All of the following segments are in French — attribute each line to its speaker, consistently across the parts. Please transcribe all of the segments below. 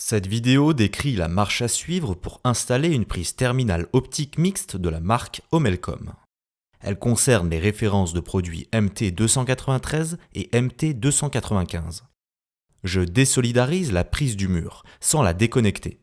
Speaker 1: Cette vidéo décrit la marche à suivre pour installer une prise terminale optique mixte de la marque Homelcom. Elle concerne les références de produits MT293 et MT295. Je désolidarise la prise du mur, sans la déconnecter.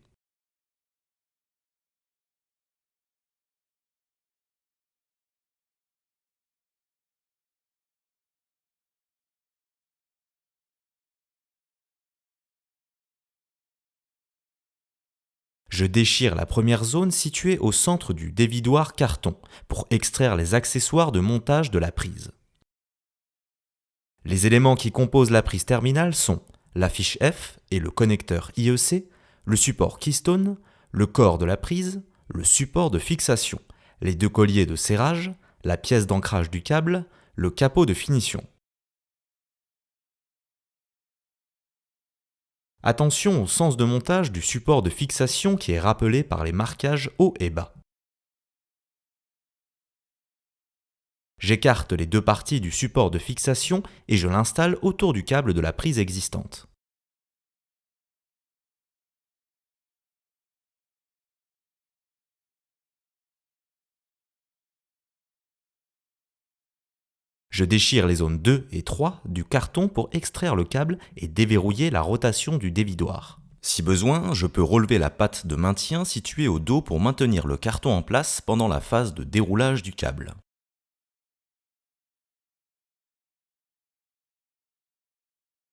Speaker 1: Je déchire la première zone située au centre du dévidoir carton pour extraire les accessoires de montage de la prise. Les éléments qui composent la prise terminale sont la fiche F et le connecteur IEC, le support Keystone, le corps de la prise, le support de fixation, les deux colliers de serrage, la pièce d'ancrage du câble, le capot de finition. Attention au sens de montage du support de fixation qui est rappelé par les marquages haut et bas. J'écarte les deux parties du support de fixation et je l'installe autour du câble de la prise existante. Je déchire les zones 2 et 3 du carton pour extraire le câble et déverrouiller la rotation du dévidoir. Si besoin, je peux relever la patte de maintien située au dos pour maintenir le carton en place pendant la phase de déroulage du câble.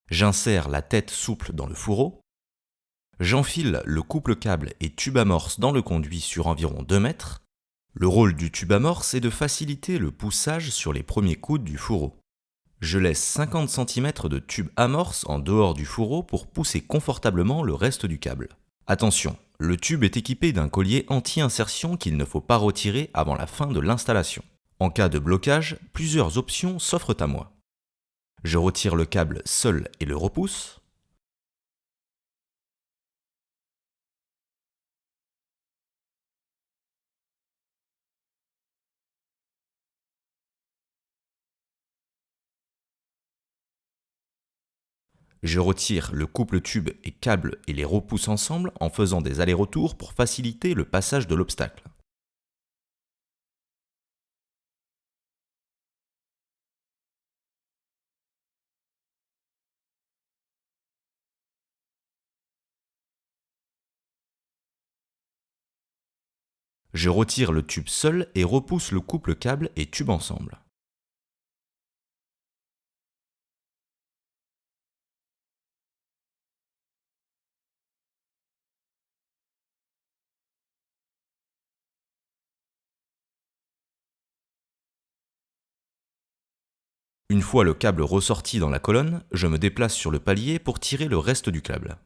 Speaker 1: J'insère la tête souple dans le fourreau. J'enfile le couple-câble et tube amorce dans le conduit sur environ 2 mètres. Le rôle du tube amorce est de faciliter le poussage sur les premiers coudes du fourreau. Je laisse 50 cm de tube amorce en dehors du fourreau pour pousser confortablement le reste du câble. Attention, le tube est équipé d'un collier anti-insertion qu'il ne faut pas retirer avant la fin de l'installation. En cas de blocage, plusieurs options s'offrent à moi. Je retire le câble seul et le repousse. Je retire le couple tube et câble et les repousse ensemble en faisant des allers-retours pour faciliter le passage de l'obstacle. Je retire le tube seul et repousse le couple câble et tube ensemble. Une fois le câble ressorti dans la colonne, je me déplace sur le palier pour tirer le reste du câble.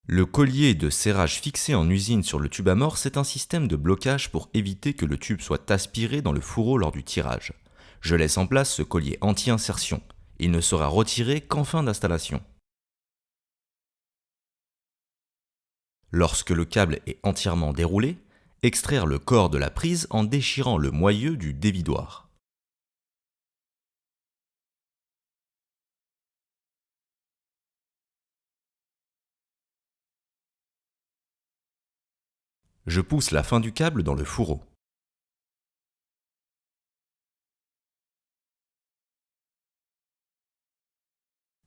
Speaker 1: Le collier de serrage fixé en usine sur le tube amorce est un système de blocage pour éviter que le tube soit aspiré dans le fourreau lors du tirage. Je laisse en place ce collier anti-insertion. Il ne sera retiré qu'en fin d'installation. Lorsque le câble est entièrement déroulé, extraire le corps de la prise en déchirant le moyeu du dévidoir. Je pousse la fin du câble dans le fourreau.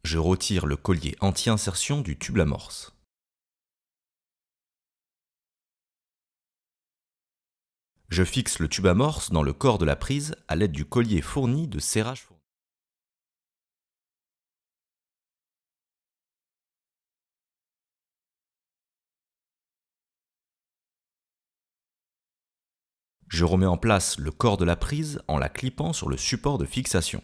Speaker 1: Je retire le collier anti-insertion du tube amorce. Je fixe le tube amorce dans le corps de la prise à l'aide du collier fourni de serrage fourni. Je remets en place le corps de la prise en la clipant sur le support de fixation.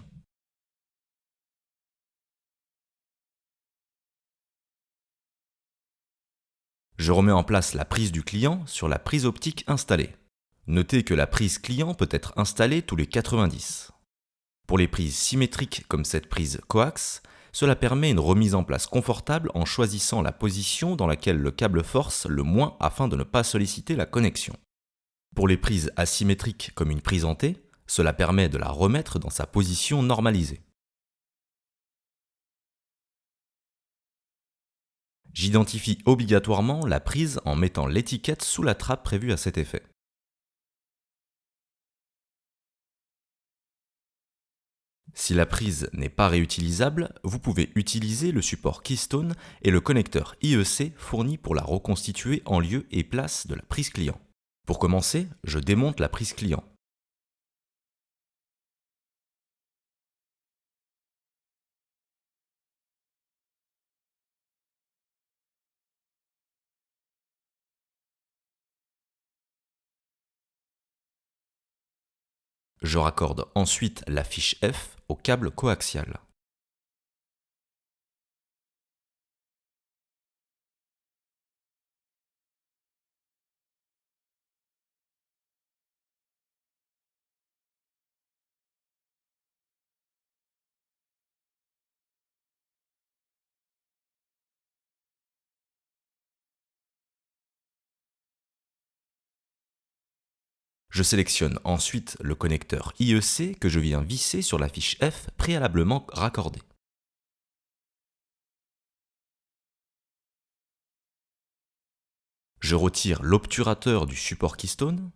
Speaker 1: Je remets en place la prise du client sur la prise optique installée. Notez que la prise client peut être installée tous les 90. Pour les prises symétriques comme cette prise coax, cela permet une remise en place confortable en choisissant la position dans laquelle le câble force le moins afin de ne pas solliciter la connexion. Pour les prises asymétriques comme une prise en T, cela permet de la remettre dans sa position normalisée. J'identifie obligatoirement la prise en mettant l'étiquette sous la trappe prévue à cet effet. Si la prise n'est pas réutilisable, vous pouvez utiliser le support Keystone et le connecteur IEC fourni pour la reconstituer en lieu et place de la prise client. Pour commencer, je démonte la prise client. Je raccorde ensuite la fiche F au câble coaxial. Je sélectionne ensuite le connecteur IEC que je viens visser sur la fiche F préalablement raccordée. Je retire l'obturateur du support Keystone.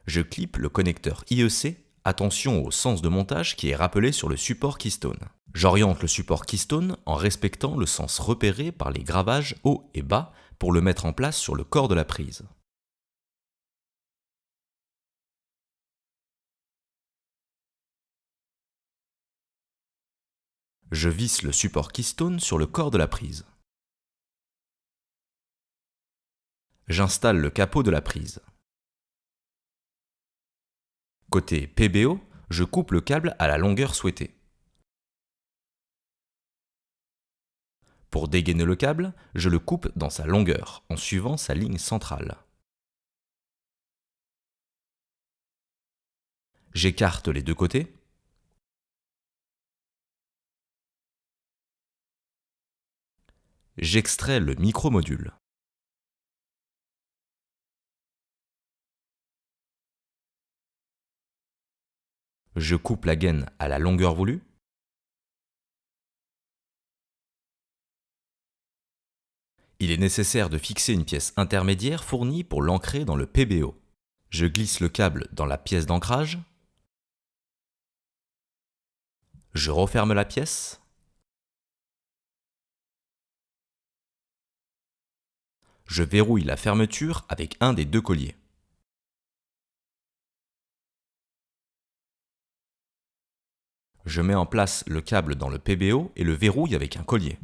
Speaker 1: Je clippe le connecteur IEC. Attention au sens de montage qui est rappelé sur le support Keystone. J'oriente le support Keystone en respectant le sens repéré par les gravages haut et bas pour le mettre en place sur le corps de la prise. Je visse le support Keystone sur le corps de la prise. J'installe le capot de la prise. Côté PBO, je coupe le câble à la longueur souhaitée. Pour dégainer le câble, je le coupe dans sa longueur, en suivant sa ligne centrale. J'écarte les deux côtés. J'extrais le micro-module. Je coupe la gaine à la longueur voulue. Il est nécessaire de fixer une pièce intermédiaire fournie pour l'ancrer dans le PBO. Je glisse le câble dans la pièce d'ancrage. Je referme la pièce. Je verrouille la fermeture avec un des deux colliers. Je mets en place le câble dans le PBO et le verrouille avec un collier.